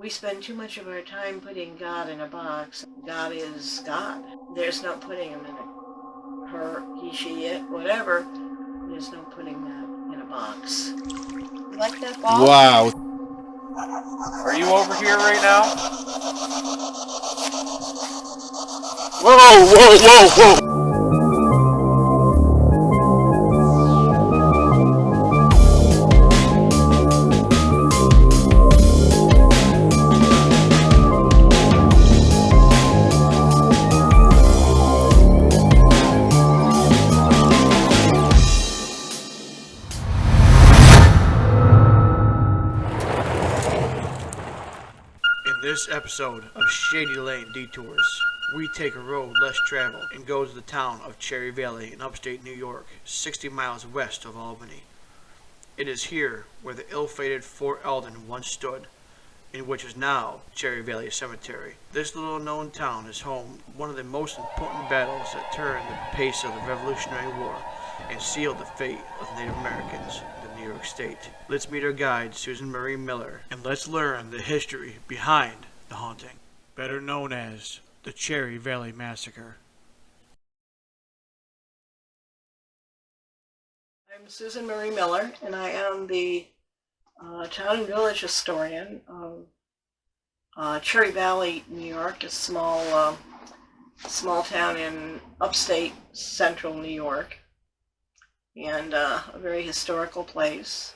We spend too much of our time putting God in a box. God is God. There's no putting him in a her, he, she, it, whatever. There's no putting that in a box. You like that ball? Wow. Are you over here right now? Whoa, whoa, whoa, whoa. In this episode of Shady Lane Detours, we take a road less traveled and go to the town of Cherry Valley in upstate New York, 60 miles west of Albany. It is here where the ill-fated Fort Alden once stood, in which is now Cherry Valley Cemetery. This little-known town is home to one of the most important battles that turned the pace of the Revolutionary War and sealed the fate of Native Americans in New York State. Let's meet our guide, Susan Marie Miller, and let's learn the history behind the haunting, better known as the Cherry Valley Massacre. I'm Susan Marie Miller, and I am the town and village historian of Cherry Valley, New York, a small town in upstate central New York, and a very historical place.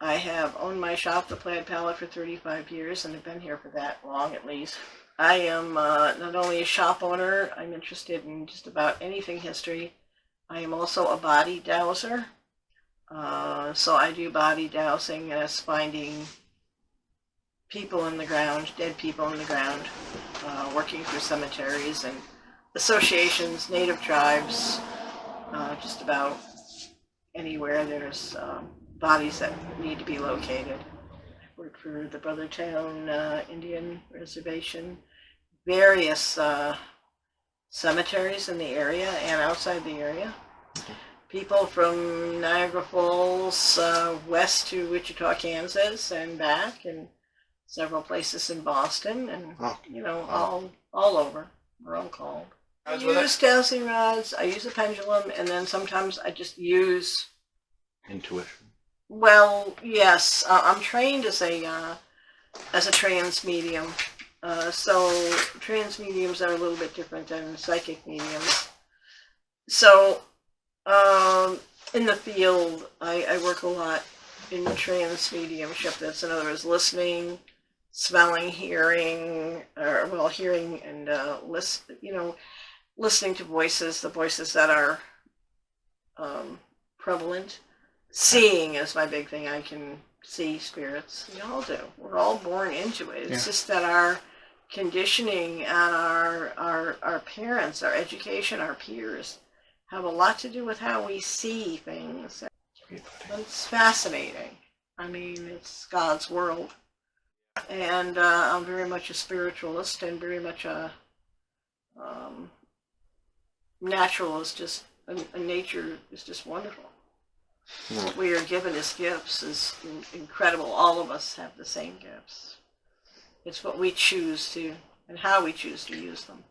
I have owned my shop, the PLAIDE, PALLETE, for 35 years, and have been here for that long at least. I am not only a shop owner, I'm interested in just about anything history. I am also a body dowser. So I do body dowsing as finding people in the ground, dead people in the ground, working through cemeteries and associations, native tribes, just about anywhere there's bodies that need to be located. I've worked for the Brothertown Indian Reservation, various cemeteries in the area and outside the area. People from Niagara Falls west to Wichita, Kansas, and back, and several places in Boston, and all over. We're all called. I use dowsing rods. I use a pendulum, and then sometimes I just use Intuition. Well, yes, I'm trained as a trance medium. So trance mediums are a little bit different than psychic mediums. So in the field, I work a lot in trance mediumship. That's in other words, listening, smelling, hearing, hearing and listening to voices, the voices that are prevalent. Seeing is my big thing. I can see spirits. We all do. We're all born into it. It's just that our conditioning and our parents, our education, our peers have a lot to do with how we see things. It's fascinating. I mean, it's God's world. And I'm very much a spiritualist and very much a naturalist. Just nature is just wonderful. What we are given as gifts is incredible. All of us have the same gifts. It's what we choose to, and how we choose to use them.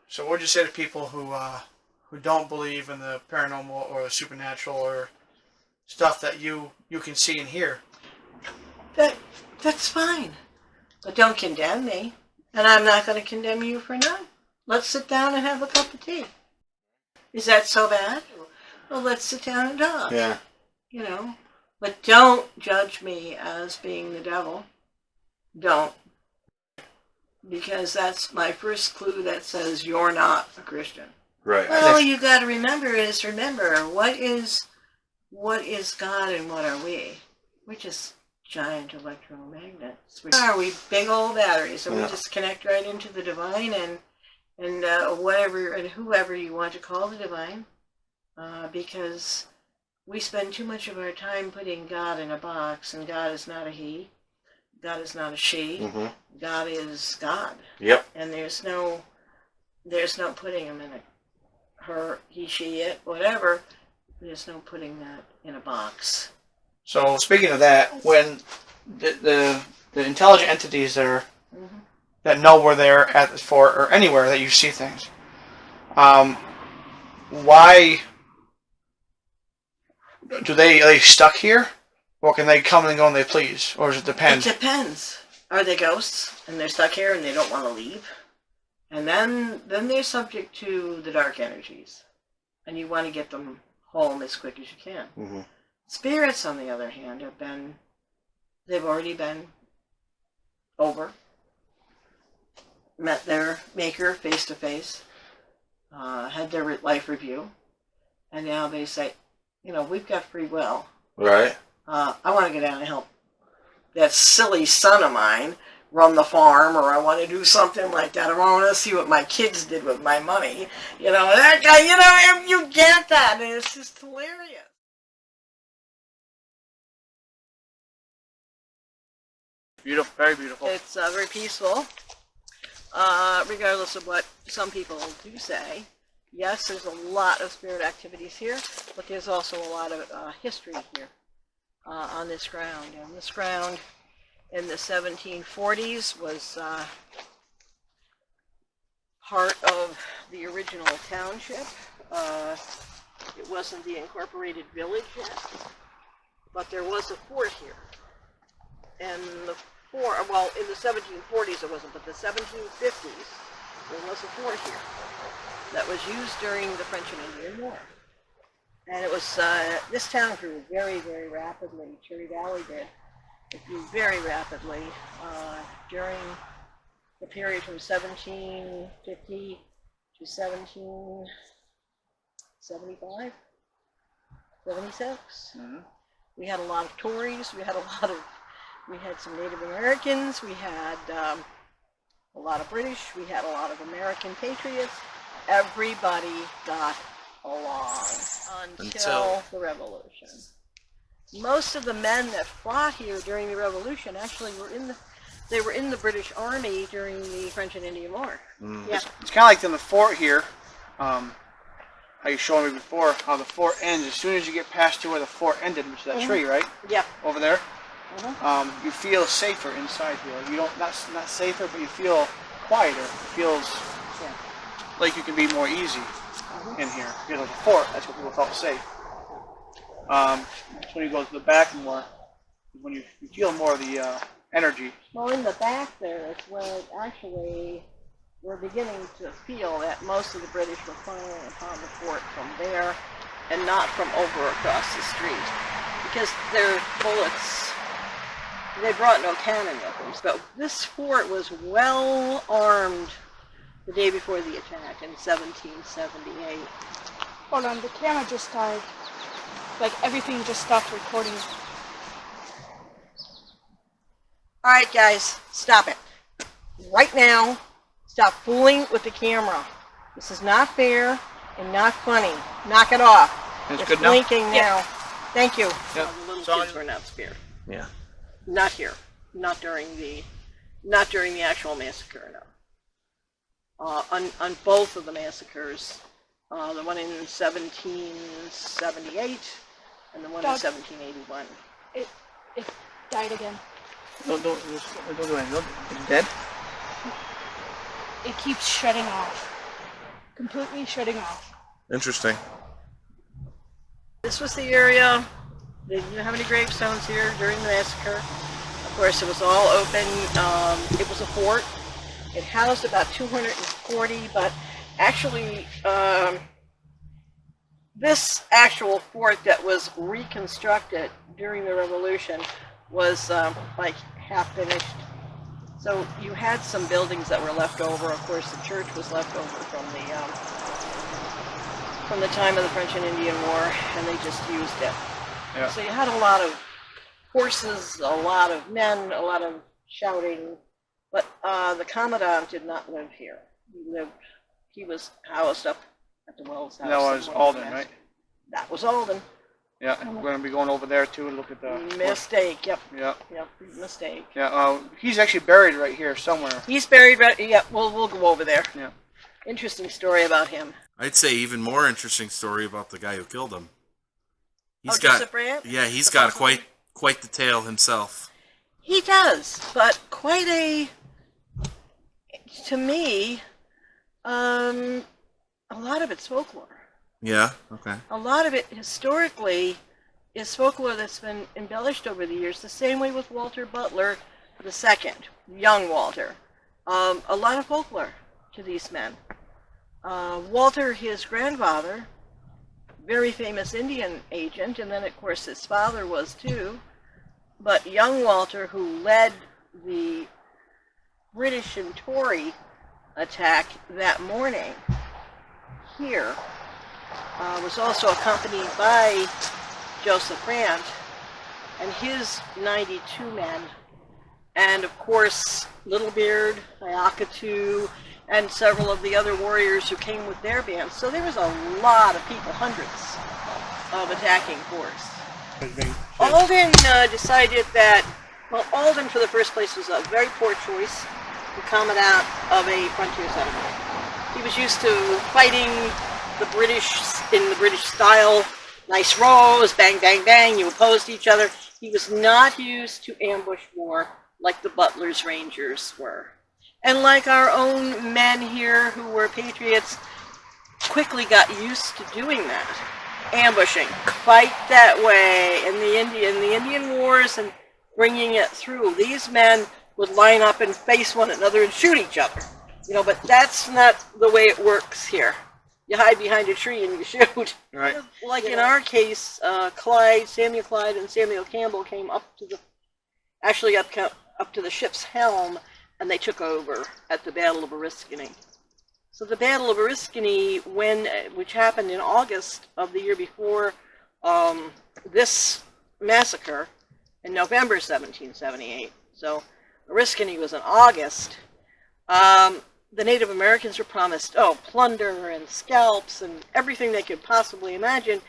So what would you say to people who don't believe in the paranormal or the supernatural or stuff that you can see and hear? That's fine. But don't condemn me. And I'm not going to condemn you for none. Let's sit down and have a cup of tea. Is that so bad? Well, let's sit down and talk. Yeah. But don't judge me as being the devil. Don't. Because that's my first clue that says you're not a Christian. Right. Well, you got to remember what is God and what are we? We're just giant electromagnets. Are we big old batteries? And we just connect right into the divine and whatever and whoever you want to call the divine. Because we spend too much of our time putting God in a box, and God is not a he, God is not a she, God is God. Yep. And there's no putting him in a her, he, she, it, whatever. There's no putting that in a box. So speaking of that, when the the intelligent entities that are Mhm. that know we're there at the fort or anywhere that you see things. Why are they stuck here, or can they come and go when they please, or does it depend? It depends. Are they ghosts and they're stuck here and they don't want to leave? And then they're subject to the dark energies, and you want to get them home as quick as you can. Mm-hmm. Spirits, on the other hand, they've already been over, met their maker face to face, had their life review, and now they say, we've got free will. Right. I want to go down and help that silly son of mine run the farm, or I want to do something like that, or I want to see what my kids did with my money. That guy, if you get that, and it's just hilarious. Beautiful, very beautiful. It's very peaceful, regardless of what some people do say. Yes, there's a lot of spirit activities here, but there's also a lot of history here on this ground. And this ground in the 1740s was part of the original township. It wasn't the incorporated village yet, but there was a fort here. And in the 1740s it wasn't, but the 1750s there was a fort here that was used during the French and Indian War. And it was, this town grew very, very rapidly. Cherry Valley did. It grew very rapidly during the period from 1750 to 1775, 76. Mm-hmm. We had a lot of Tories. We had some Native Americans. We had a lot of British. We had a lot of American patriots. Everybody got along until the Revolution. Most of the men that fought here during the Revolution actually were in the British Army during the French and Indian War. Mm. Yeah. It's kind of like in the fort here. How you showed me before, how the fort ends. As soon as you get past to where the fort ended, which is that tree, right? Yeah. Over there. Mm-hmm. You feel safer inside here. You don't not safer, but you feel quieter. It feels like you can be more easy in here. Because of the fort, that's what people felt safe. When you go to the back more, when you feel more of the energy. Well, in the back there is where actually we're beginning to feel that most of the British were firing upon the fort from there and not from over across the street. Because their bullets, they brought no cannon with them. But this fort was well armed the day before the attack in 1778. Hold on, the camera just died. Like, everything just stopped recording. Alright guys, stop it. Right now, stop fooling with the camera. This is not fair and not funny. Knock it off. It's It's good now? blinking now. Thank you. Yep. The little Sorry. kids were not spared. Yeah. Not here. Not during the actual massacre, no. On both of the massacres, the one in 1778 and the one in Doug. 1781. It died again. Don't do anything. It's dead? It keeps shutting off. Completely shutting off. Interesting. This was the area. They didn't have any gravestones here during the massacre. Of course, it was all open. It was a fort. It housed about 240, but actually, this actual fort that was reconstructed during the Revolution was like half finished. So you had some buildings that were left over. Of course, the church was left over from the time of the French and Indian War, and they just used it. Yeah. So you had a lot of horses, a lot of men, a lot of shouting. But the Commandant did not live here. He was housed up at the Wells House. That was Alden, right? That was Alden. Yeah, we're going to be going over there too and look at the... Mistake, yep. Yeah. Yep, mistake. Yeah, he's actually buried right here somewhere. He's buried right, yep, we'll go over there. Yeah. Interesting story about him. I'd say even more interesting story about the guy who killed him. Joseph Brant? Yeah, he's got quite the tale himself. He does, but quite a, to me, a lot of it's folklore. Yeah. Okay. A lot of it historically is folklore that's been embellished over the years, the same way with Walter Butler II, young Walter. A lot of folklore to these men. Walter, his grandfather, very famous Indian agent, and then of course his father was too, but young Walter, who led the British and Tory attack that morning here, was also accompanied by Joseph Brant and his 92 men, and of course Littlebeard, Ayakatu, and several of the other warriors who came with their bands. So there was a lot of people, hundreds of attacking force. Alden decided that, well, Alden for the first place was a very poor choice to commandant of a frontier settlement. He was used to fighting the British in the British style, nice rows, bang, bang, bang, you opposed each other. He was not used to ambush war like the Butler's Rangers were. And like our own men here who were patriots, quickly got used to doing that. Ambushing, fight that way, in the Indian Wars and bringing it through. These men would line up and face one another and shoot each other. You know, but that's not the way it works here. You hide behind a tree and you shoot. Right. Like in our case, Samuel Clyde and Samuel Campbell came up to the, actually up to the ship's helm, and they took over at the Battle of Oriskany. So the Battle of Oriskany, which happened in August of the year before this massacre, in November 1778. So Oriskany was in August. The Native Americans were promised, plunder and scalps and everything they could possibly imagine.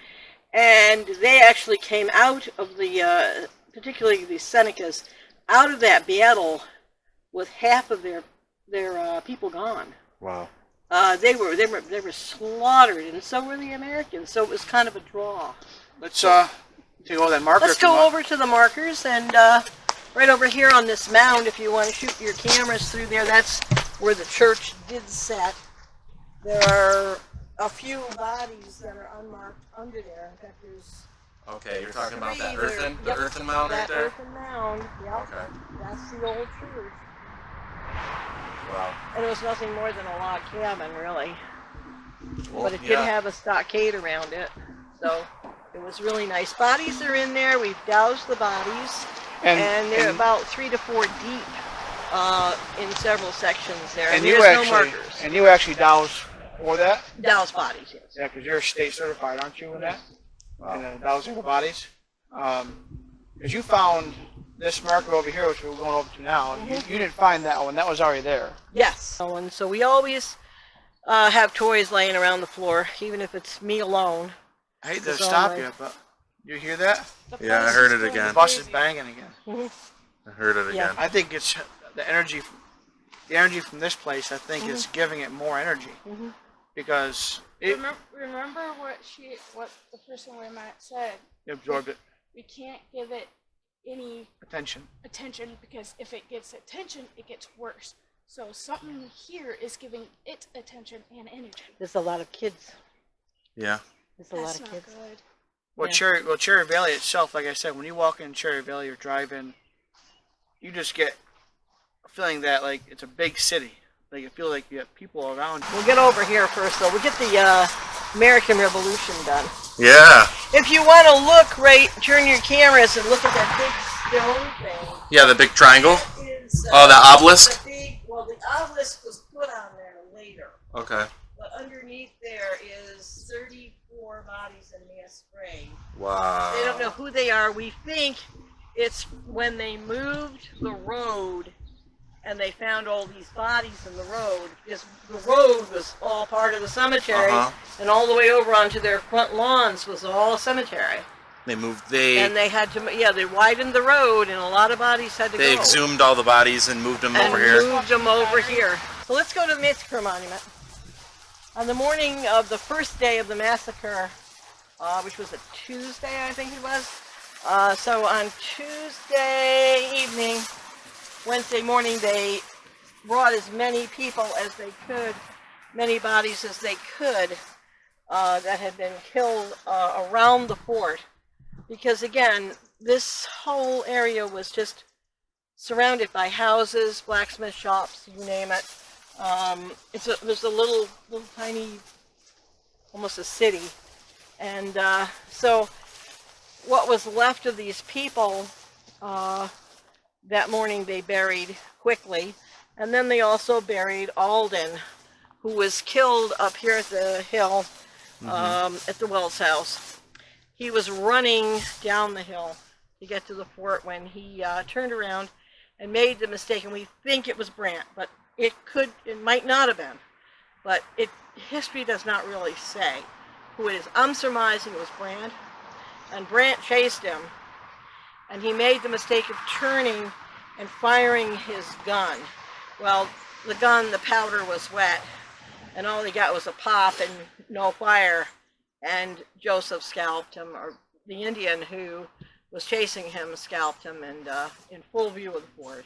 And they actually came out of the, particularly the Senecas, out of that battle with half of their people gone. Wow. They were slaughtered, and so were the Americans. So it was kind of a draw. Let's take all that marker. Let's go over to the markers, and right over here on this mound, if you want to shoot your cameras through there, that's where the church did set. There are a few bodies that are unmarked under there. In fact, there's Okay, you're talking about that three earthen, there. the Yep, earthen mound right that there? earthen mound, yep. Okay. That's the old church. Wow. And it was nothing more than a log cabin, really. Well, But it did yeah. have a stockade around it, so it was really nice. Bodies are in there. We've doused the bodies, and they're about 3 to 4 deep in several sections there. And there's no markers. And you actually douse for that? Doused bodies, yes. Yeah, because you're state certified, aren't you, in that? Wow. And dowsing the bodies. Because you found this marker over here, which we're going over to now. And you didn't find that one. That was already there. Yes. And so we always have toys laying around the floor, even if it's me alone. I hate to It's stop all you, but you hear that? Yeah, I heard it The again. bus is banging again. I heard it Yeah. again. I think it's the energy from this place. I think is giving it more energy because it Remember what the person we met said. absorbed it. We can't give it any Attention. attention because if it gets attention, it gets worse. So something here is giving it attention and energy. There's a lot of kids. Yeah. There's a lot That's of not kids. good. Well, Yeah. Cherry Valley itself, like I said, when you walk in Cherry Valley or drive in, you just get a feeling that like it's a big city. Like you feel like you have people around you. We'll get over here first, though. We'll get the American Revolution done. Yeah. If you want to look right, turn your cameras and look at that big stone thing. Yeah, the big triangle. That is, Oh, the obelisk? the obelisk was put on there later. Okay. But underneath there is 34 bodies in mass grave. Wow. They don't know who they are. We think it's when they moved the road and they found all these bodies in the road, because the road was all part of the cemetery, and all the way over onto their front lawns was all cemetery. They moved. And they had to, they widened the road, and a lot of bodies had to They go. exhumed all the bodies and moved them over here. Moved them over here. So let's go to the Massacre Monument. On the morning of the first day of the massacre, which was a Tuesday, I think it was, So on Tuesday evening, Wednesday morning, they brought as many people as they could, many bodies as they could, that had been killed around the fort. Because again, this whole area was just surrounded by houses, blacksmith shops, you name it. There's a little tiny, almost a city. And so what was left of these people, that morning they buried quickly. And then they also buried Alden, who was killed up here at the hill, at the Wells house. He was running down the hill to get to the fort when he turned around and made the mistake, and we think it was Brant, but it might not have been. But history does not really say who it is. I'm surmising it was Brant, and Brant chased him, and he made the mistake of turning and firing his gun. Well, the powder was wet, and all he got was a pop and no fire, and Joseph scalped him, or the Indian who was chasing him scalped him, and in full view of the fort.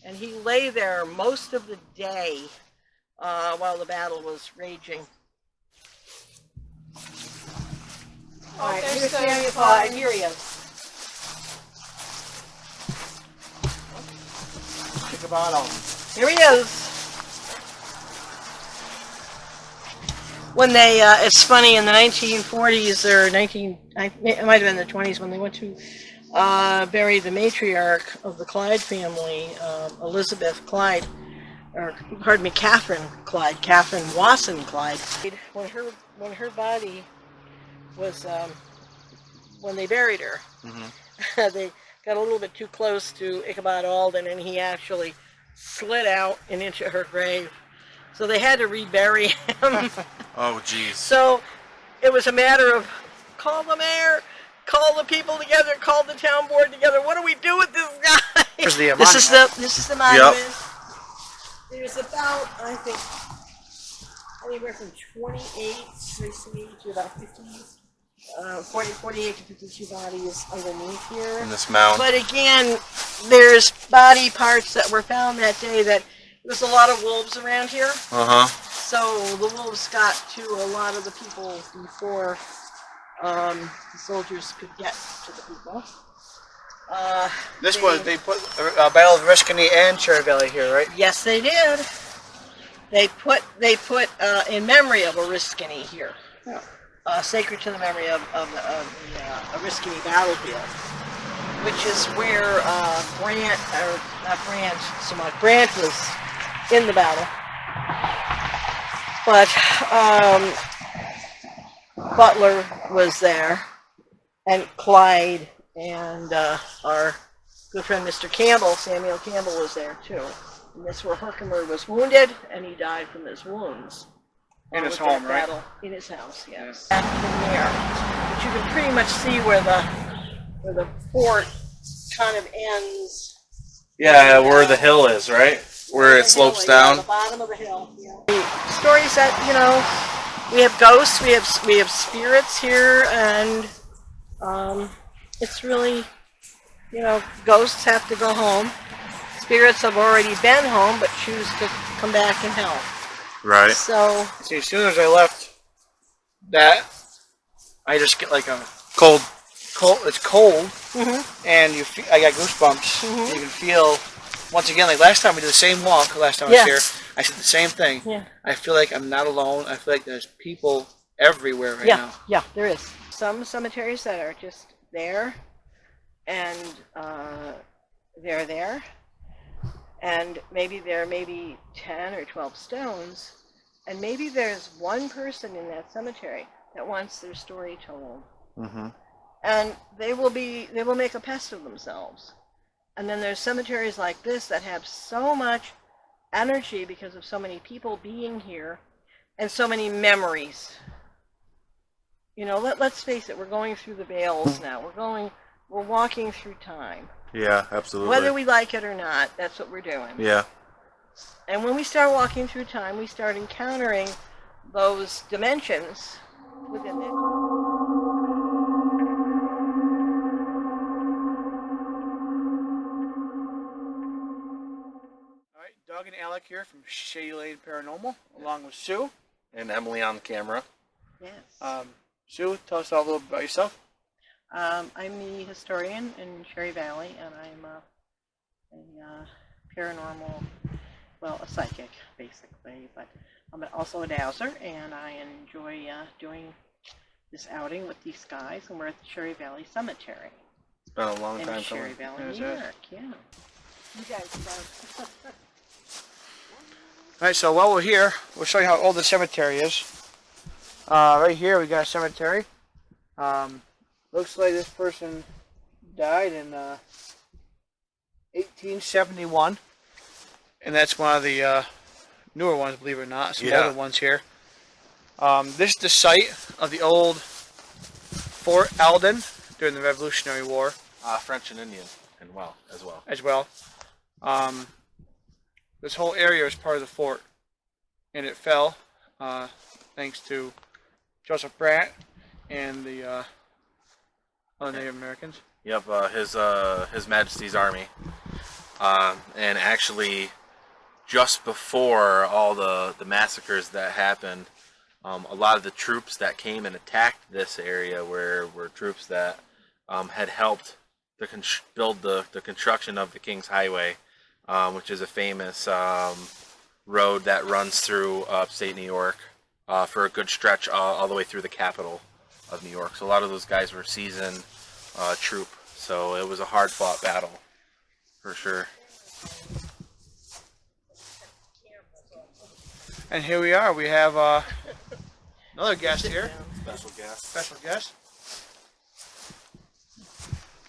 And he lay there most of the day while the battle was raging. All right, here's Samuel Clyde. Here he is. Ichabod Alden. Here he is. When they, it's funny, in the 1940s or it might have been the 20s, when they went to bury the matriarch of the Clyde family, Elizabeth Clyde, or pardon me, Catherine Clyde, Catherine Wasson Clyde. When her body was, when they buried her, they got a little bit too close to Ichabod Alden, and he actually slid out and into her grave. So they had to rebury him. Oh, jeez. So it was a matter of call the mayor, call the people together, call the town board together. What do we do with this guy? Here's the This is the monument. Yep. There's about, I think, anywhere from 28 to about 50, 48 to 52 bodies underneath here. In this mound. But again, there's body parts that were found that day that there's a lot of wolves around here. So the wolves got to a lot of the people before the soldiers could get to the people. They put a Battle of Oriskany and Cherry Valley here, right? Yes, they did. They put in memory of Oriskany here, sacred to the memory of the Oriskany battlefield, which is where Brant was in the battle, but Butler was there, and Clyde, and our good friend Mr. Campbell, Samuel Campbell, was there too. And that's where Herkimer was wounded, and he died from his wounds. In his home, right? In his house, yes. From there, but you can pretty much see where the fort kind of ends. Yeah, where the hill is, right? Where it slopes down. The bottom of the hill. Yeah. The stories that, we have ghosts, we have spirits here, and it's really, ghosts have to go home. Spirits have already been home, but choose to come back and help. Right. So, see, as soon as I left that, I just get like a cold. It's cold, and I got goosebumps. You can feel, once again, like last time we did the same walk. Last time I was here, I said the same thing. Yeah. I feel like I'm not alone. I feel like there's people everywhere right now. Yeah, there is. Some cemeteries that are just there, and they're there, and maybe there may be 10 or 12 stones, and maybe there's one person in that cemetery that wants their story told. And they will make a pest of themselves. And then there's cemeteries like this that have so much energy because of so many people being here and so many memories. Let's face it, we're going through the veils now. We're walking through time. Yeah, absolutely. Whether we like it or not, that's what we're doing. Yeah. And when we start walking through time, we start encountering those dimensions within it. Doug and Alec here from Shady Lane Paranormal, along with Sue. And Emily on the camera. Yes. Sue, tell us all a little bit about yourself. I'm the historian in Cherry Valley, and I'm a paranormal, well, a psychic, basically, but I'm also a dowser, and I enjoy doing this outing with these guys, and we're at the Cherry Valley Cemetery. It's been a long In time Cherry coming. Valley, New York, yeah. You guys Alright, so while we're here, we'll show you how old the cemetery is. Right here we got a cemetery. Looks like this person died in 1871. And that's one of the newer ones, believe it or not. Some older ones here. This is the site of the old Fort Alden during the Revolutionary War. French and Indian, and as well. This whole area is part of the fort, and it fell thanks to Joseph Brant and the other Native Americans. Yep, His Majesty's Army. And actually, just before all the massacres that happened, a lot of the troops that came and attacked this area were troops that had helped to build the construction of the King's Highway, which is a famous road that runs through upstate New York for a good stretch all the way through the capital of New York. So a lot of those guys were seasoned troop, so it was a hard-fought battle, for sure. And here we are. We have another guest here. Special guest. Special guest.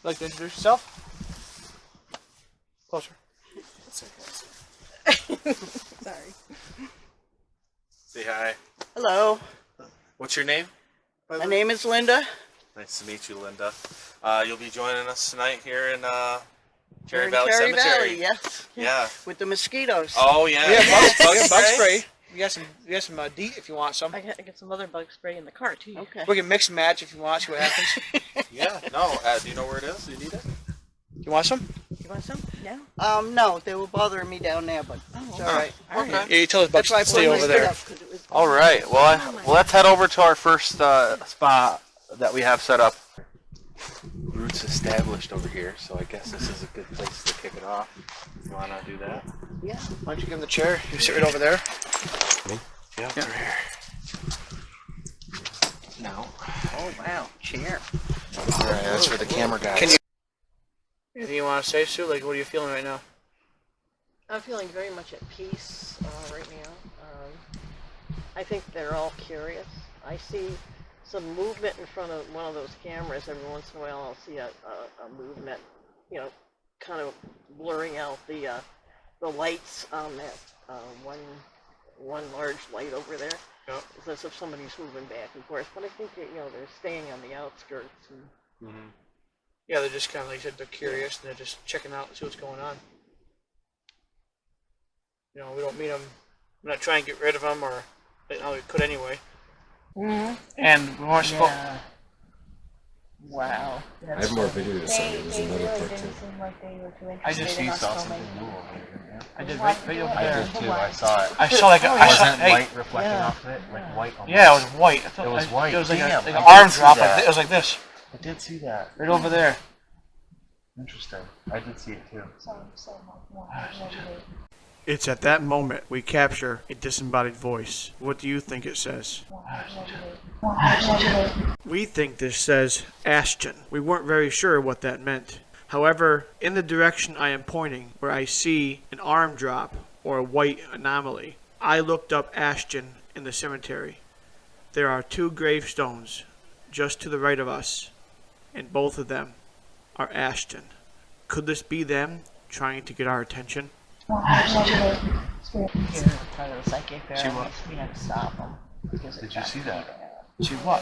Like to introduce yourself? Closer. Sorry. Say hi. Hello. What's your name? My name is Linda. Nice to meet you, Linda. You'll be joining us tonight here in Cherry In Valley Cherry Cemetery. Valley, yes. Yeah. With the mosquitoes. Oh yeah. Yeah, bug spray. spray. You got some DEET if you want some. I got some other bug spray in the car too. Okay. We can mix and match if you want. See what happens. Yeah. No. Do you know where it is? Do you need it? You want some? You want some? Yeah. No, they were bothering me down there, but it's all right. Okay. Yeah, you tell us bugs That's why I to stay put my over foot there. up, 'cause it was All right. Well, let's head over to our first spot that we have set up. Roots established over here, so I guess this is a good place to kick it off. You wanna do that? Yeah. Why don't you give him the chair? You sit right over there. Me? Yeah, it's right here. No. Oh wow, chair. All right, that's for the camera guys. Can you? Anything you want to say, Sue? Like, what are you feeling right now? I'm feeling very much at peace right now. I think they're all curious. I see some movement in front of one of those cameras. Every once in a while I'll see a movement, you know, kind of blurring out the lights on that one large light over there. Yep. It's as if somebody's moving back and forth. But I think that, you know, they're staying on the outskirts. And Yeah, they're just kind of like you said, they're curious and they're just checking out and see what's going on. You know, we don't meet them. We're not trying to get rid of them, or no, we could anyway. And we weren't supposed. Wow. I have more video to send you. There's They another really clip didn't too. seem like they were too I just interested in us saw filming. something blue over here. I did right over I there. did too. I saw it. I saw like a, It I saw, wasn't hey, light reflecting off of it, like white almost. yeah, it was white. I thought, It was white. It was like, Damn, like I an did arm see drop. that. It was like this, I did see that. right over there. Interesting. I did see it too. It's at that moment we capture a disembodied voice. What do you think it says? We think this says Ashton. We weren't very sure what that meant. However, in the direction I am pointing, where I see an arm drop or a white anomaly, I looked up Ashton in the cemetery. There are 2 gravestones just to the right of us, and both of them are Ashton. Could this be them trying to get our attention? You're part of the psychic there. See what? We had to stop them. Did you see that? See what?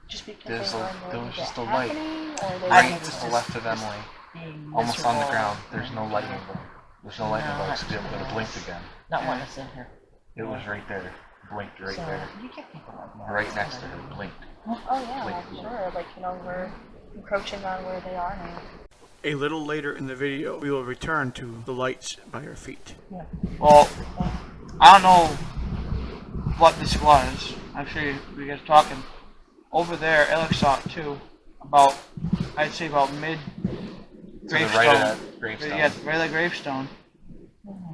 Just because There's they a- were there was just a happening, light or they Right were to just the left of Emily, being almost on the miserable ground. There's and no lightning bug. There's no lightning bugs to be able to blink again. Not wanting to sit here. It was right there. Blinked right So there. you get people like that. Right next to her. Blinked. Oh yeah, Blink. sure. Like, you know, we're encroaching on where they are now. A little later in the video, we will return to the lights by our feet. Well, I don't know what this was. Actually, we guys talking over there. Alex saw it too. About, I'd say about mid To the gravestone. right of that gravestone. Yeah, right of the gravestone.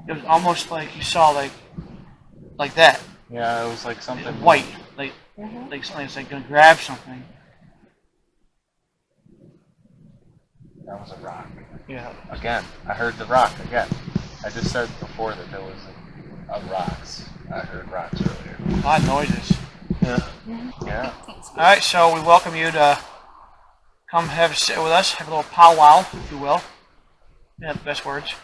It was almost like you saw like that, Yeah, it was like something white, like something's like gonna grab something. That was a rock. Yeah. Again, I heard the rock again. I just said before that there was a rocks. I heard rocks earlier. A lot of noises. Yeah. All right, so we welcome you to come have a sit with us, have a little powwow, if you will. Yeah, the best words.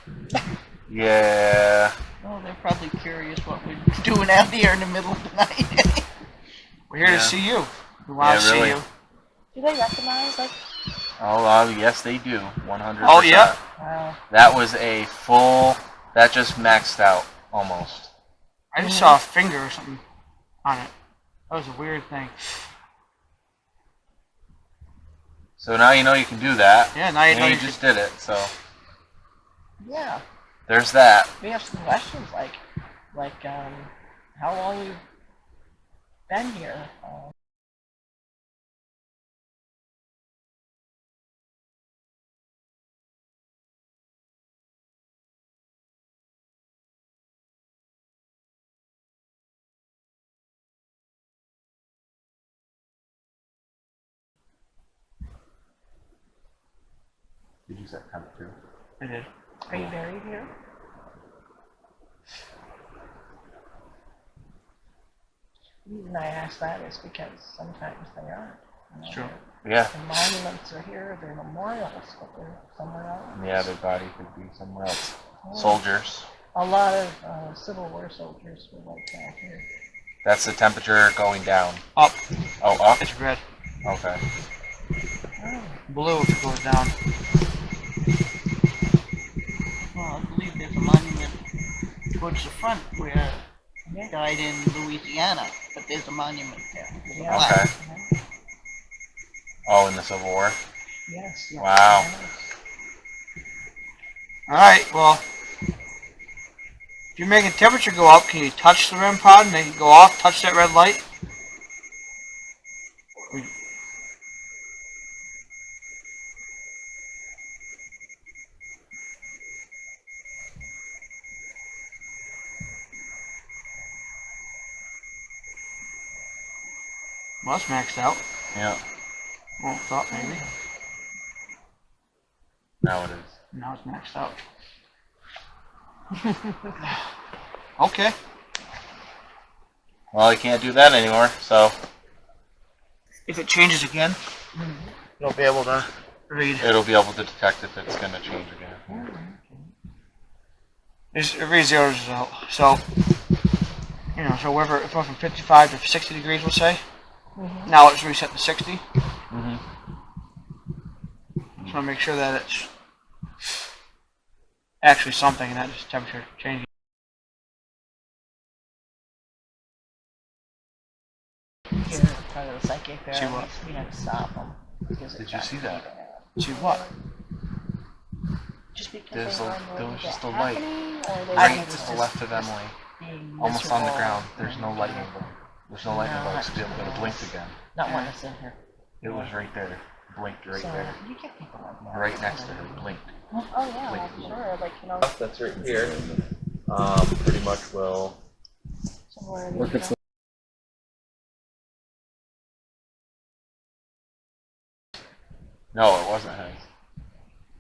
Yeah. Oh, they're probably curious what we're doing out here in the middle of the night. We're here to Yeah. see you. We want to Yeah, really. see you. Do they recognize like? Oh, yes, they do. 100%. Oh, yeah. Wow. That was a full. That just maxed out almost. I just saw a finger or something on it. That was a weird thing. So now you know you can do that. Yeah, now you And know you you just did it. So Yeah. there's that. We have some questions like how long you've been here. Did you set count too? I did. Are you buried here? The reason I ask that is because sometimes they aren't. It's true. Yeah. The monuments are here, they're memorials, but they're somewhere else. Yeah, their body could be somewhere else. Soldiers. A lot of Civil War soldiers were like that here. That's the temperature going down. Up. Oh, up? It's red. Okay. Oh. Blue if it goes down. Well, I believe there's a monument towards the front where he died in Louisiana, but there's a monument there. There's a plaque. Okay. Oh, in the Civil War? Yes. Yes. Wow. Yes. Alright, well, if you're making temperature go up, can you touch the REM pod and make it go off, touch that red light? Well, that's maxed out. Yeah. Well, thought maybe. Now it is. Now it's maxed out. Okay. Well, I can't do that anymore, so If it changes again, you'll be able to read. it'll be able to detect if it's going to change again. It reads zeros out. So, you know, so wherever it went from 55 to 60 degrees, we'll say. Now it's reset to 60. Mm-hmm. Just want to make sure that it's actually something and not just temperature changing. Here, part of the psychic See what? barrels, we had to stop them. Because Did you see that? See what? Just because There's they a, were there unwilling was to just a happening, light or they right were to just the left of Emily, being almost on the miserable ground. There's no and, lightning. There's no lightning No, bugs to be able that's to blink again. not want us in here. It was right there. Blinked right So there. you get people like that. Right next to her. Blinked. Oh yeah, I'm sure. Like That's right here. Pretty much will. somewhere in Work the, its No, it wasn't his.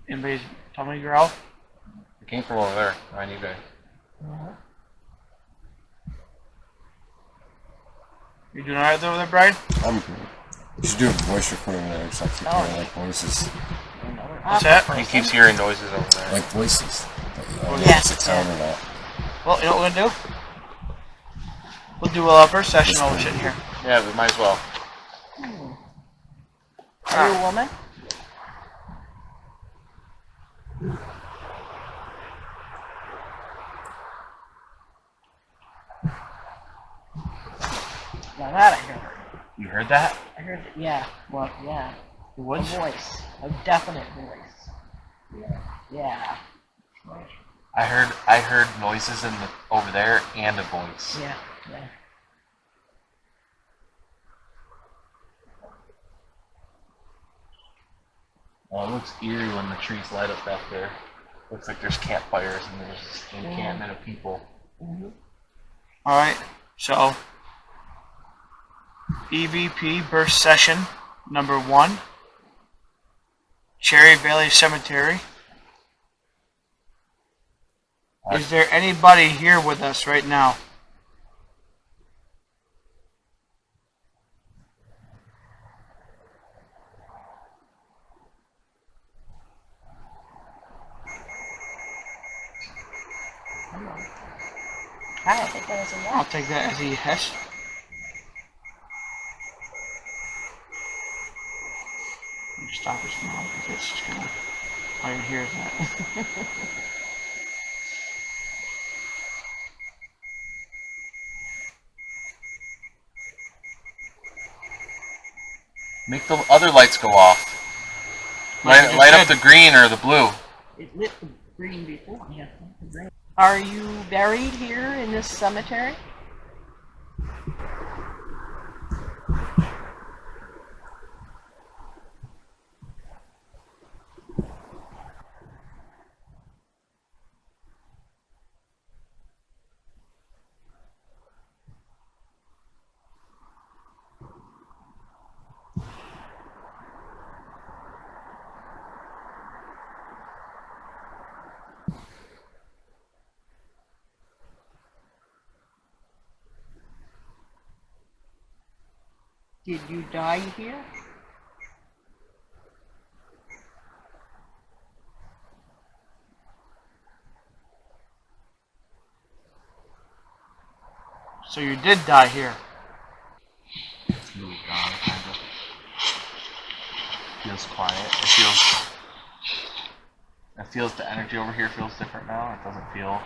Anybody's telling me you're out? It came from over there. Behind you guys. You doing alright over there, Brian? I'm just doing voice recording there, so I keep hearing like voices. What's that? He keeps hearing noises over there. Like voices. Like, I don't know Yeah. if it's a sound or not. Well, you know what we're gonna do? We'll do a first session while we're sitting here. Yeah, we might as well. Are you a woman? Now that I heard. You heard that? I heard, yeah, well, yeah. The A woods? voice. A definite voice. Yeah. I heard noises over there and a voice. Yeah. Yeah. Well, it looks eerie when the trees light up back there. Looks like there's campfires and there's an encampment of people. All right. So EVP burst session number 1. Cherry Valley Cemetery. Is there anybody here with us right now? I think that was a I'll yes. take that as a yes. Let me stop this now because it's just gonna. All you hear is that. Make the other lights go off. Like Light up the green or the blue. It lit the green before. Yeah. Are you buried here in this cemetery? Did you die here? So you did die here. It's moved on, kind of. Feels quiet. It feels the energy over here feels different now. It doesn't feel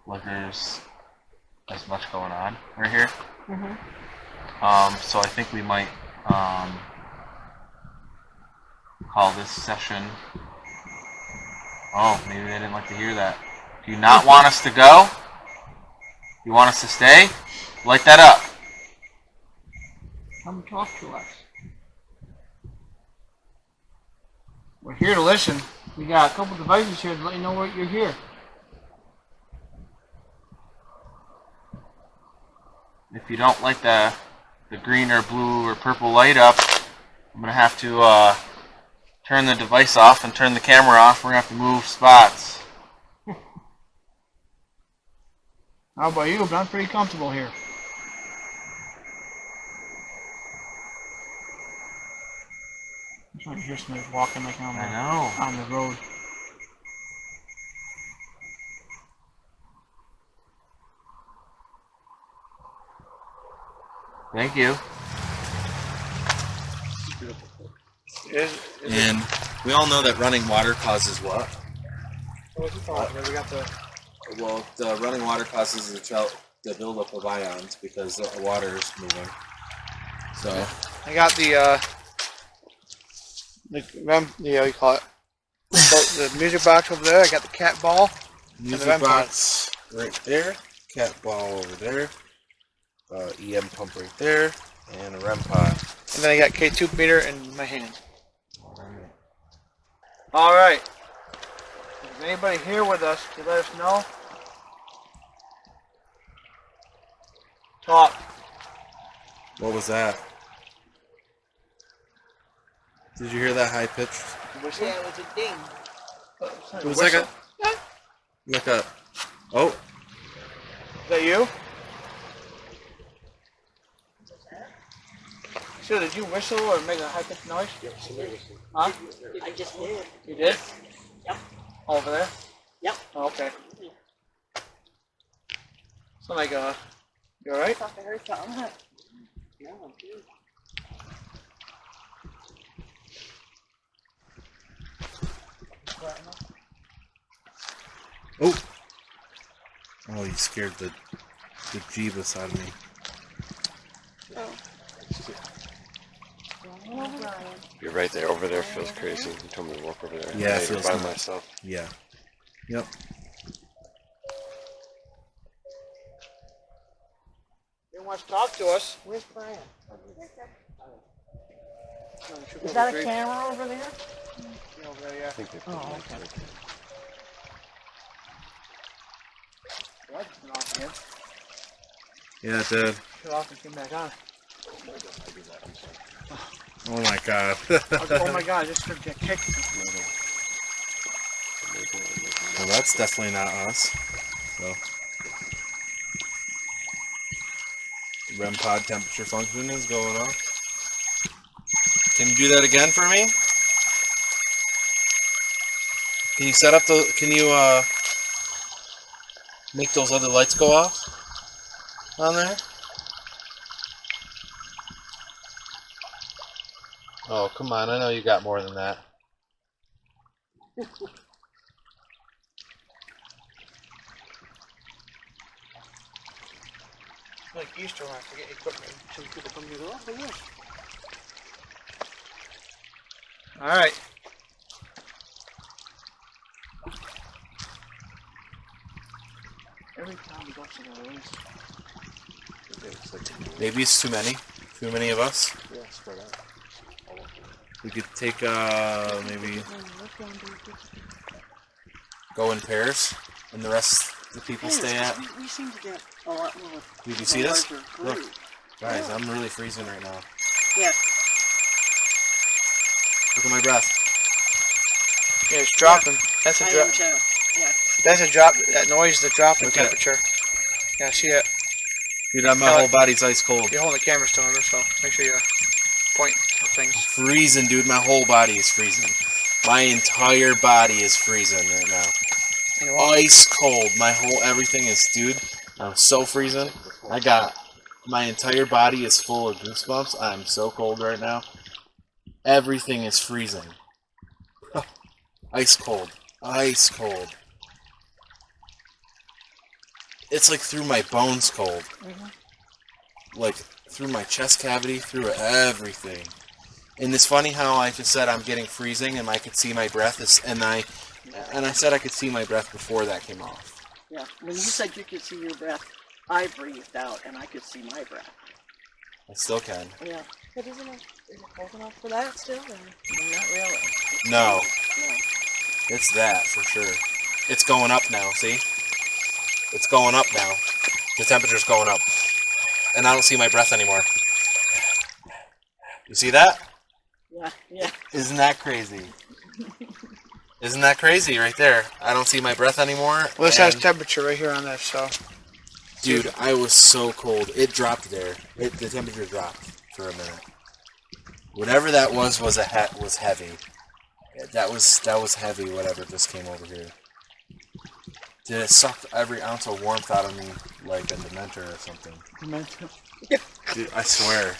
like there's as much going on right here. So I think we might call this session. Oh, maybe they didn't like to hear that. Do you not want us to go? You want us to stay? Light that up. Come talk to us. We're here to listen. We got a couple devices here to let you know you're here. If you don't like the green or blue or purple light up, I'm going to have to turn the device off and turn the camera off. We're going to have to move spots. How about you? But I'm pretty comfortable here. I'm trying to hear somebody walking like on the road. Thank you. And we all know that running water causes what? What's it called? We got the. Well, the running water causes the buildup of ions because the water is moving. So I got the what do you call it? The music box over there. I got the cat ball. Music box right there. Cat ball over there. EM pump right there. And a REM pod. And then I got K2 meter in my hand. Alright. Is anybody here with us to let us know? Talk. What was that? Did you hear that high pitched? Yeah, it was a ding. It was like a. Oh. Is that you? So did you whistle or make a high-pitched noise? Huh? I just did. You did? Yep. Over there? Yep. Oh, okay. So like, you alright? I thought I heard something. No, I'm good. Oh. Oh, you scared the Jeebus out of me. Oh. You're right there. Over there feels crazy. You told me to walk over there. Yeah, it Hey, feels by nuts. myself. Yeah. Yep. He wants to talk to us. Where's Brian? Is Is that a camera over there? Over there, yeah. I think they put Oh, lights okay. right there. Lights been off again. Yeah, it did. Shut off and came back on. Oh my god. Oh my god, I just heard get kicked. Well, that's definitely not us. So. REM pod temperature function is going off. Can you do that again for me? Can you set up the? Can you make those other lights go off on there? Oh, come on! I know you got more than that. Like Easter when I forget equipment. Some people come here and go, oh, look at this. Alright. Every time we go somewhere, Maybe it's too many. Too many of us. Yeah, spread out. We could take maybe go in pairs, and the rest the people stay at. We seem to get a lot more. You see this? larger Look, group. guys, I'm really freezing right now. Yeah. Look at my breath. yeah, it's dropping. That's a I drop. am too. Yeah. That's a drop. That noise is the drop in Look at it. temperature. Yeah, I see it. Dude, my whole body's ice cold. You're holding the camera still, remember, so make sure you point at things. Freezing, dude. My whole body is freezing. My entire body is freezing right now. You know what? Ice cold. My whole everything is, dude. I'm so freezing. I got my entire body is full of goosebumps. I'm so cold right now. Everything is freezing. Ice cold. Ice cold. It's like through my bones cold. Like through my chest cavity, through everything. And it's funny how I just said I'm getting freezing and I could see my breath, and I said I could see my breath before that came off. Yeah. When you said you could see your breath, I breathed out and I could see my breath. I still can. Yeah. But is it cold enough for that still? Or? Not really. No, No. it's that for sure. It's going up now, see? It's going up now. The temperature's going up. And I don't see my breath anymore. You see that? Yeah. Yeah. Isn't that crazy? Isn't that crazy right there? I don't see my breath anymore. Well, this has and- temperature right here on this, so. Dude, I was so cold. It dropped there. The temperature dropped for a minute. Whatever that was heavy. That was heavy. Whatever just came over here. Dude, it sucked every ounce of warmth out of me like a Dementor or something. Dude, I swear,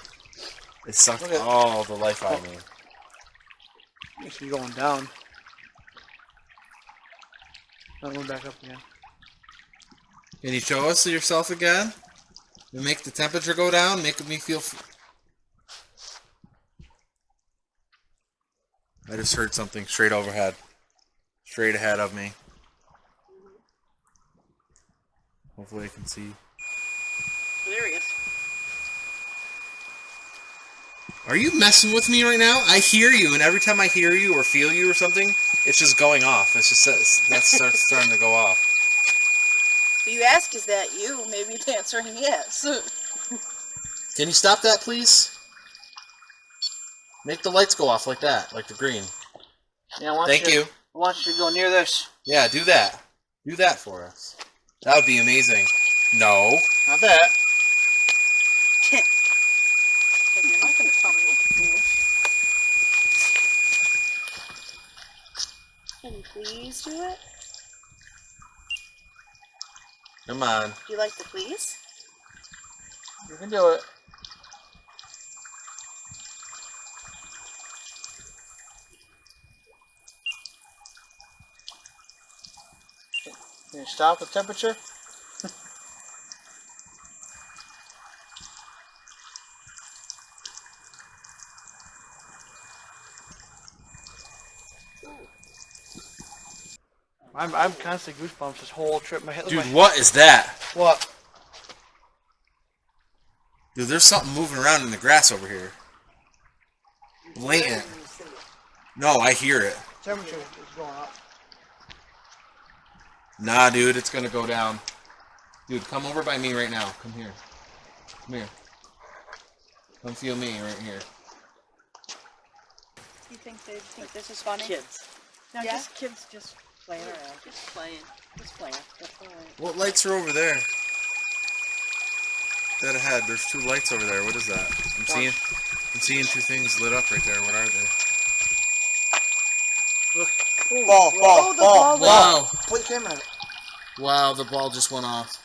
it sucked Look at- all the life out of me. It's going down. I'm going back up again. Can you show us yourself again? You make the temperature go down, make me feel. I just heard something straight overhead, straight ahead of me. Hopefully I can see. There he is. Are you messing with me right now? I hear you, and every time I hear you or feel you or something, it's just going off. It's just that's starting to go off. You ask, is that you? Maybe it's answering yes. Can you stop that, please? Make the lights go off like that, like the green. Yeah, I want Thank you. I want you to go near this. Yeah, do that. Do that for us. That would be amazing. No. Not that. You're not going to tell me what to do. Can you please do it? Come on. Do you like the please? You can do it. Can you stop the temperature? I'm constantly goosebumps this whole trip. My head. Dude, what is that? What? Dude, there's something moving around in the grass over here. Blatant. No, I hear it. Temperature is going up. Nah, dude, it's gonna go down. Dude, come over by me right now. Come here. Come here. Come feel me right here. You think they think this is funny? Kids. No, Yeah? just kids just playing around. Just playing. Just playing. That's all right. What lights are over there? Dead ahead. There's two lights over there. What is that? I'm seeing two things lit up right there. What are they? Ball. Oh, the ball. Wow. Put the camera on it. Wow, the ball just went off.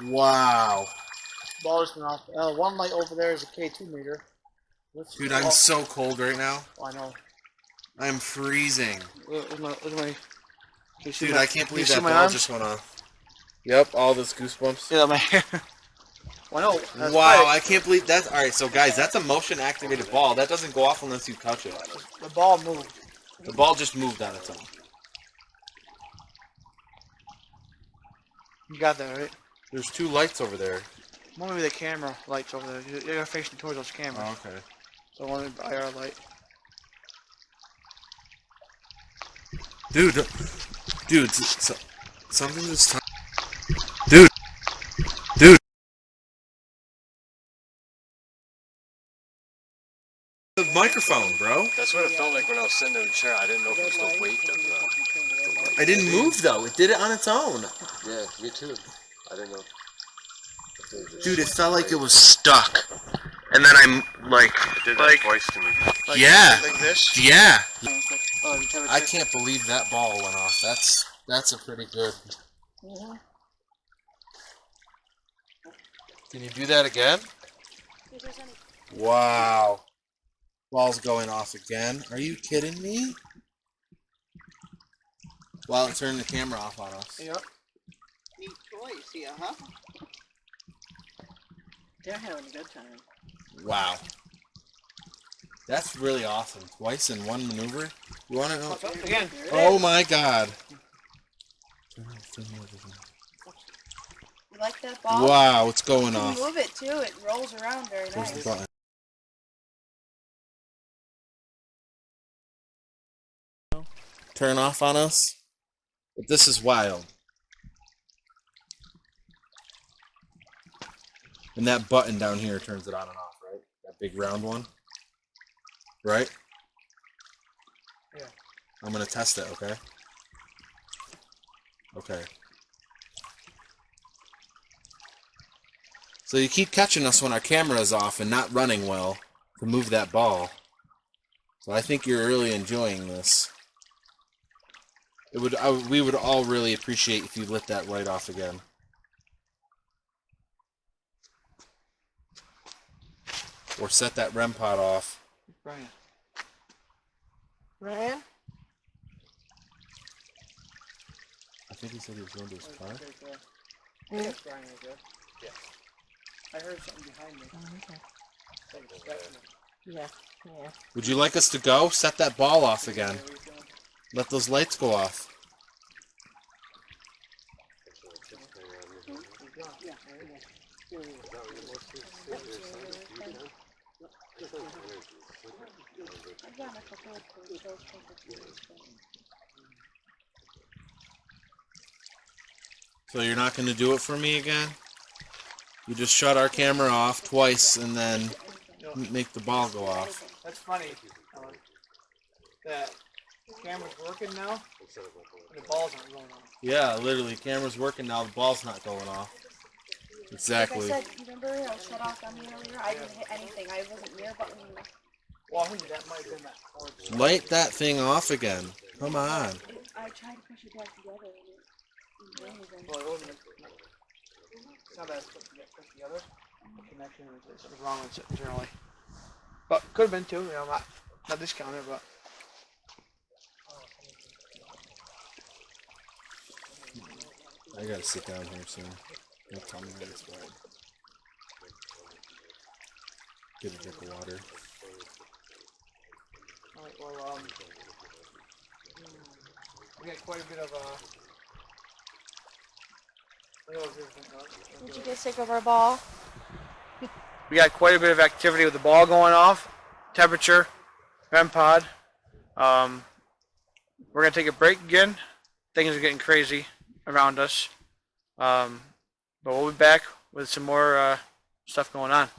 Wow. Ball just went off. One light over there is a K2 meter. Dude, I'm so cold right now. Oh, I know. I'm freezing. Look at my. Can you see Dude, my- I can't can you believe see that my ball arms? just went off. Yep, all this goosebumps. Yeah, my hair. Why no? That's Wow, right. I can't believe that. Alright, so guys, that's a motion activated ball. That doesn't go off unless you touch it. The ball moved. The ball just moved on its own. You got that right. There's two lights over there. Maybe the camera lights over there. You're facing towards those cameras. Oh, okay. So one of the IR light. Dude, something just. Dude. The microphone, bro. That's what it felt like when I was sitting in the chair. I didn't know if it was the weight of the I didn't move though. It did it on its own. Yeah, me too. I didn't know. Dude, it felt like it was stuck. And then I'm like, It did that twice to me. yeah, Like this. yeah. Oh, the temperature. I can't believe that ball went off. That's a pretty good. Can you do that again? If there's any Wow. Ball's going off again. Are you kidding me? Well, it turned the camera off on us. Yep. Neat toys here, huh? They're having a good time. Wow. That's really awesome. Twice in one maneuver. You want to know? Again. Oh my god. You like that ball? Wow, it's going You off. can move it too. It rolls around very Where's the nice. button? Turn off on us? But this is wild. And that button down here turns it on and off, right? That big round one? Right? Yeah. I'm gonna test it, okay? Okay. So you keep catching us when our camera is off and not running well to move that ball. So I think you're really enjoying this. We would all really appreciate if you lit that light off again. Or set that REM pod off. Brian. Ryan? I think he said he was going to his car. Yes, Brian is good. Yeah. I heard something behind me. Like a scratching. Yeah. Would you like us to go? Set that ball off again. Let those lights go off. I've gotten a couple of photos from the So you're not going to do it for me again? You just shut our camera off twice and then make the ball go off. That's funny. That the camera's working now, and the balls aren't going on. Yeah, literally, camera's working now, the ball's not going off. Exactly. Like I said, you remember I was shut off on me earlier? I didn't hit anything. I wasn't near button. Well, I think that might have been that cord. Light that thing off again. Come on. I tried to push it back together and it didn't even. Well, it wasn't. It's not that it's put together. The connection is something's wrong with it internally. But could have been too. You know, not discounted, but. I gotta sit down here soon. Don't tell me how it's bad. Get a drink of water. Alright, well, We got quite a bit of Did you get sick of our ball? we got quite a bit of activity with the ball going off, temperature, REM pod. We're gonna take a break again. Things are getting crazy around us, but we'll be back with some more stuff going on.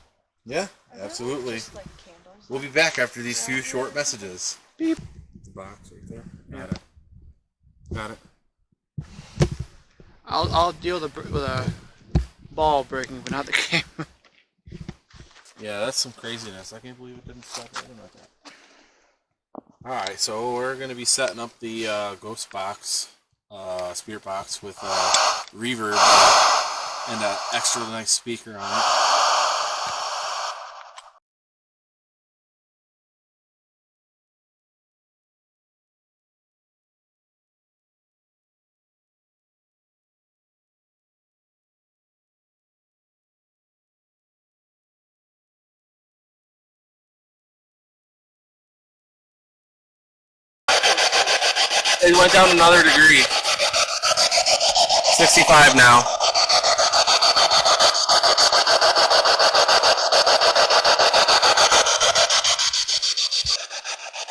Yeah, absolutely. Just like candles. We'll be back after these few short messages. Beep. The box right there. Got it. Got it. I'll deal with a ball breaking, but not the game. Yeah, that's some craziness. I can't believe it didn't stop raining like that. Alright, so we're going to be setting up the ghost box, spirit box with reverb and an extra nice speaker on it. It went down another degree. 65 now.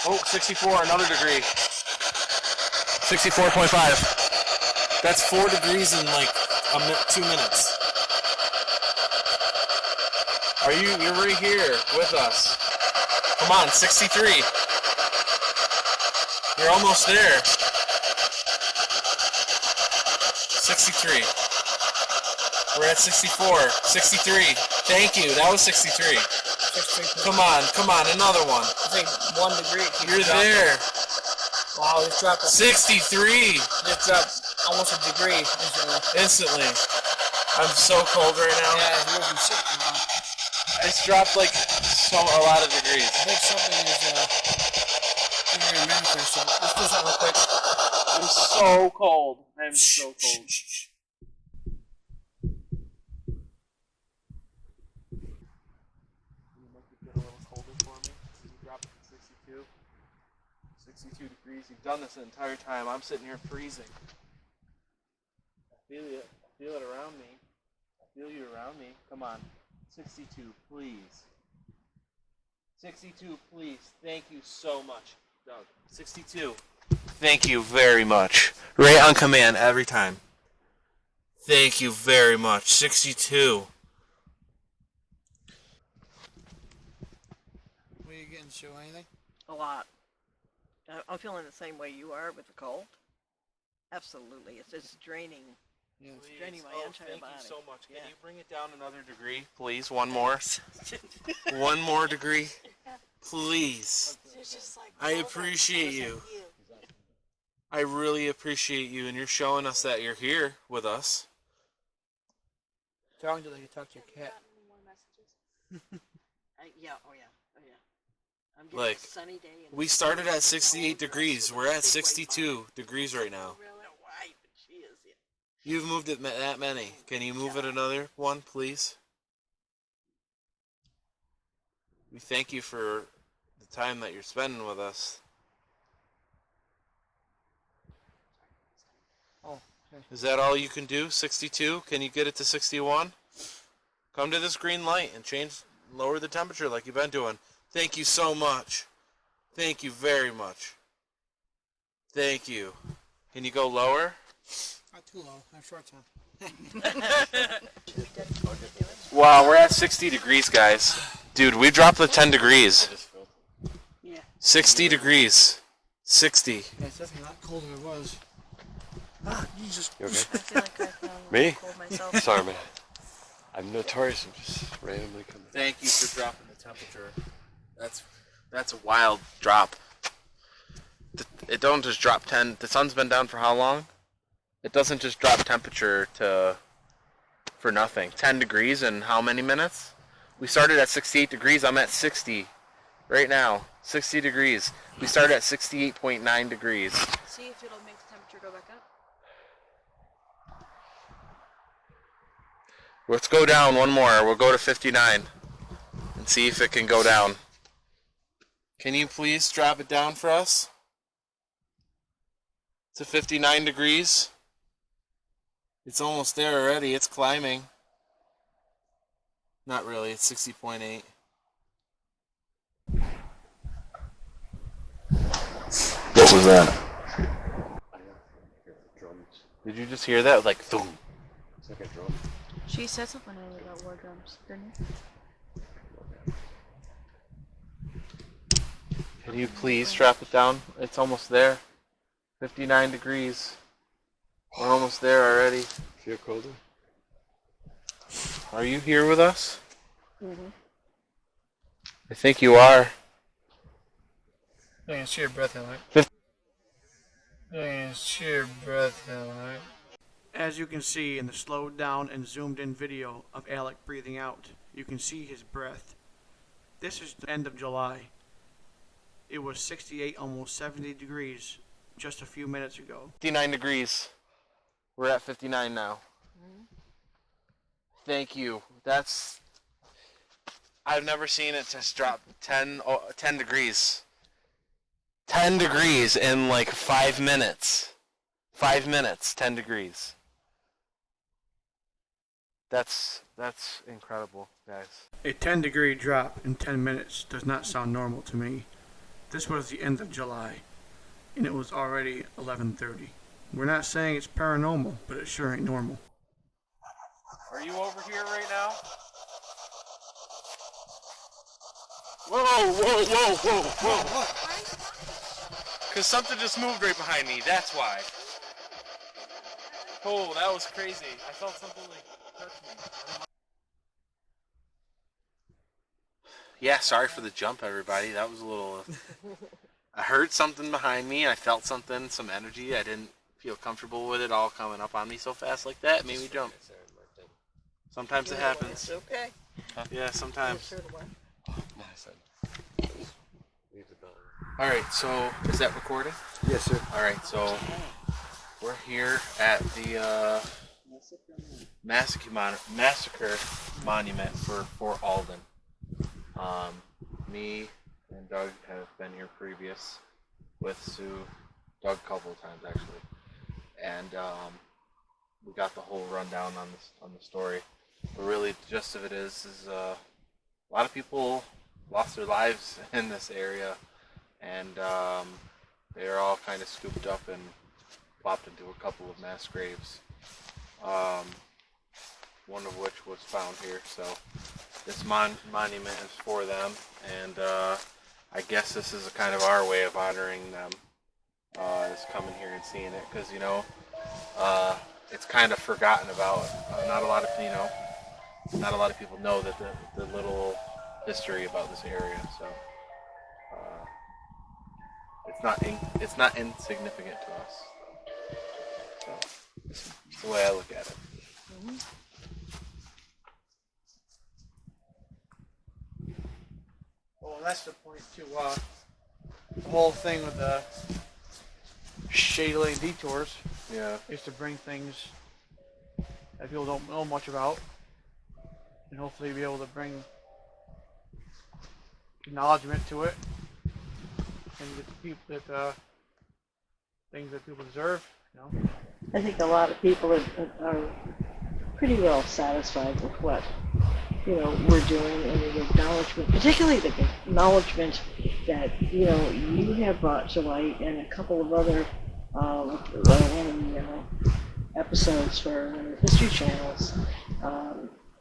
Oh, 64, another degree. 64.5. That's 4 degrees in like 2 minutes. You're right here with us. Come on, 63. You're almost there. 63. We're at 64. 63. Thank you. That was 63. Come on, another one. I think 1 degree. You're there. Wow, it's dropped. 63. It's dropped almost a degree Instantly. I'm so cold right now. Yeah, it wasn't sick. It's dropped like a lot of degrees. I think something is in your manifest. Let's do something real quick. I'm so cold. I'm so cold. You make it get a little colder for me. You drop it to 62. 62 degrees. You've done this the entire time. I'm sitting here freezing. I feel it. I feel it around me. I feel you around me. Come on. 62, please. 62, please. Thank you so much, Doug. 62. Thank you very much. Right on command every time. Thank you very much. 62. What are you getting, Sue? Anything? A lot. I'm feeling the same way you are with the cold. Absolutely. It's draining. Yeah. It's draining my entire body. Thank you so much. Can Yeah. you bring it down another degree, please? One more. One more degree. Please. It's just like I appreciate you. I really appreciate you, and you're showing us that you're here with us. Talking to like you talk to your cat. Yeah, oh yeah. I'm getting Like, a sunny day. And we started at 68 degrees. We're at 62 degrees right now. Right, but she is. Yeah. You've moved it that many. Can you move it another one, please? We thank you for the time that you're spending with us. Oh, okay. Is that all you can do? 62? Can you get it to 61? Come to this green light and lower the temperature like you've been doing. Thank you so much. Thank you very much. Thank you. Can you go lower? Not too low. I'm short time. Wow, we're at 60 degrees, guys. Dude, we dropped the 10 degrees. Yeah. 60 degrees. 60. Yeah, it's definitely not colder than it was. Ah, Jesus. You okay? I feel like I feel Me? cold myself. Sorry, man. I'm notorious for just randomly coming. Thank you for dropping the temperature. That's a wild drop. It don't just drop 10. The sun's been down for how long? It doesn't just drop temperature for nothing. 10 degrees in how many minutes? We started at 68 degrees. I'm at 60 right now. 60 degrees. We started at 68.9 degrees. See if it'll make the temperature go back up. Let's go down one more. We'll go to 59 and see if it can go down. Can you please drop it down for us? to 59 degrees. It's almost there already. It's climbing. Not really. It's 60.8. What was that? Did you just hear that? Like, thump. It's like a drum. She said something earlier about war drums, didn't you? Can you please strap it down? It's almost there. 59 degrees. We're almost there already. Feel colder? Are you here with us? Mm-hmm. I think you are. You can see your breath, alright? You can see your breath, alright? As you can see in the slowed down and zoomed in video of Alec breathing out, you can see his breath. This is the end of July. It was 68, almost 70 degrees just a few minutes ago. 59 degrees. We're at 59 now. Thank you. That's... I've never seen it just drop 10 degrees. 10 degrees in like 5 minutes. 5 minutes, 10 degrees. That's incredible, guys. A 10-degree drop in 10 minutes does not sound normal to me. This was the end of July, and it was already 11:30. We're not saying it's paranormal, but it sure ain't normal. Are you over here right now? Whoa, whoa, whoa, whoa, whoa. Because something just moved right behind me, that's why. Oh, that was crazy. I felt something like touch me. Yeah, sorry for the jump, everybody. That was a little... I heard something behind me. I felt something, some energy. I didn't feel comfortable with it all coming up on me so fast like that. It made me jump. Sometimes it happens. It's okay. Yeah, sometimes. Leave the bell. Alright, so is that recording? Yes, sir. Alright, so we're here at the Massacre Monument for Fort Alden. Me and Doug have been here previous with Sue, Doug a couple of times actually, and we got the whole rundown on the story. But really, the gist of it is a lot of people lost their lives in this area, and they are all kind of scooped up and plopped into a couple of mass graves. One of which was found here, so this monument is for them, and I guess this is a kind of our way of honoring them, is coming here and seeing it, because, you know, it's kind of forgotten about. Not a lot of people know that the little history about this area, so it's not insignificant to us. So that's the way I look at it. Mm-hmm. Well, that's the point too. The whole thing with the Shady Lane Detours Yeah. is to bring things that people don't know much about, and hopefully be able to bring acknowledgement to it, and get the people that things that people deserve. You know. I think a lot of people are pretty well satisfied with what, you know, we're doing, and the acknowledgement, particularly the acknowledgement that, you know, you have brought to light, and a couple of other episodes for one of the History channels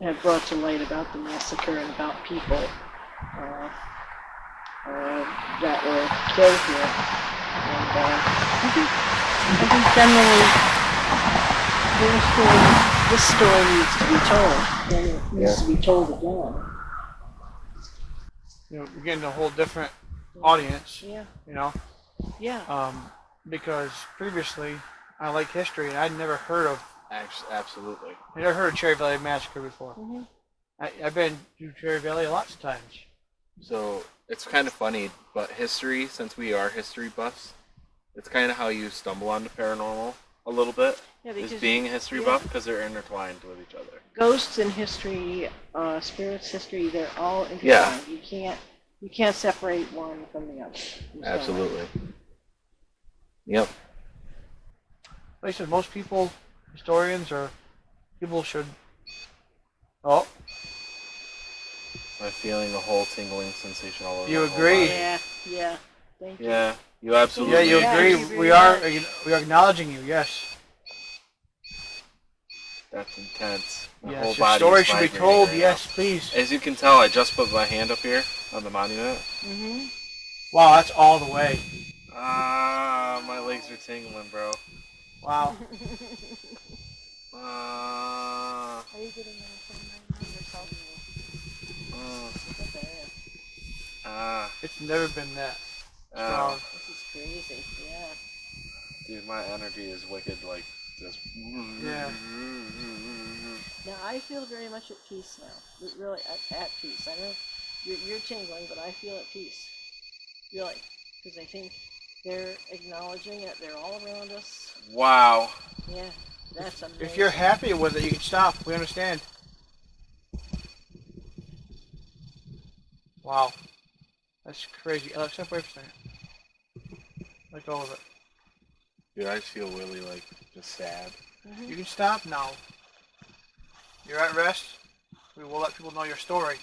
have brought to light about the massacre and about people that were killed here. And I think generally this story needs to be told, and it needs to be told again. You know, you're getting a whole different audience. Yeah. You know. Yeah. Because previously I like history, and I'd never heard of. Absolutely. I never heard of Cherry Valley Massacre before. Mm-hmm. I've been to Cherry Valley lots of times. So it's kind of funny, but history, since we are history buffs, it's kind of how you stumble onto paranormal a little bit. Yeah, is because being a history buff, because they're intertwined with each other. Ghosts in history, spirits history, they're all intertwined. Yeah. You can't separate one from the other. There's no way. Absolutely. Yep. like I said, most people, historians or people should. Oh, I'm feeling a whole tingling sensation all over. you my whole agree? body. Yeah. Thank you. Yeah, you absolutely. Yeah, you Yeah, agree. thank you We very are. much. We are acknowledging you. Yes. That's intense. My Yes. whole Your body story is should be vibrating told. right Yes, now. please. As you can tell, I just put my hand up here on the monument. Mm-hmm. Wow, that's all the way. Ah, my legs are tingling, bro. Wow. Ah. Are you getting anything right now yourself? Ah. It's never been that Ow. strong. This is crazy. Yeah. Dude, my energy is wicked, like, just... Yeah. Now I feel very much at peace now. Really at peace. I know you're tingling, but I feel at peace. Really, because I think they're acknowledging it. They're all around us. Wow. Yeah, that's amazing. If you're happy with it, you can stop. We understand. Wow. That's crazy. Alex, step away for a second. Let go of it. Dude, I just feel really, like, just sad. You can stop now. You're at rest. We will let people know your story.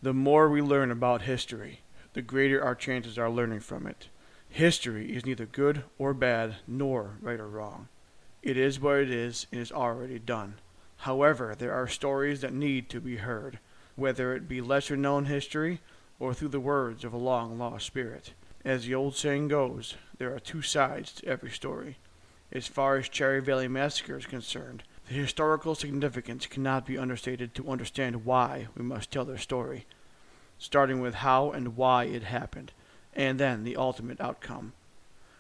The more we learn about history, the greater our chances are learning from it. History is neither good or bad, nor right or wrong. It is what it is and is already done. However, there are stories that need to be heard, whether it be lesser known history or through the words of a long lost spirit. As the old saying goes, there are two sides to every story. As far as Cherry Valley Massacre is concerned, the historical significance cannot be understated to understand why we must tell their story, starting with how and why it happened, and then the ultimate outcome.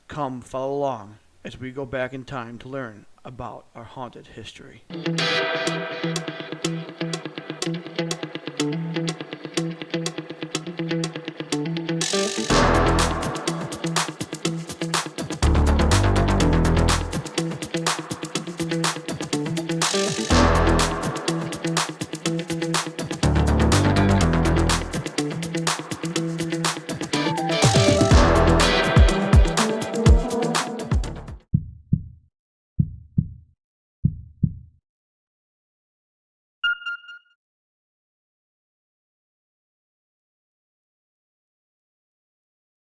Come, follow along as we go back in time to learn about our haunted history.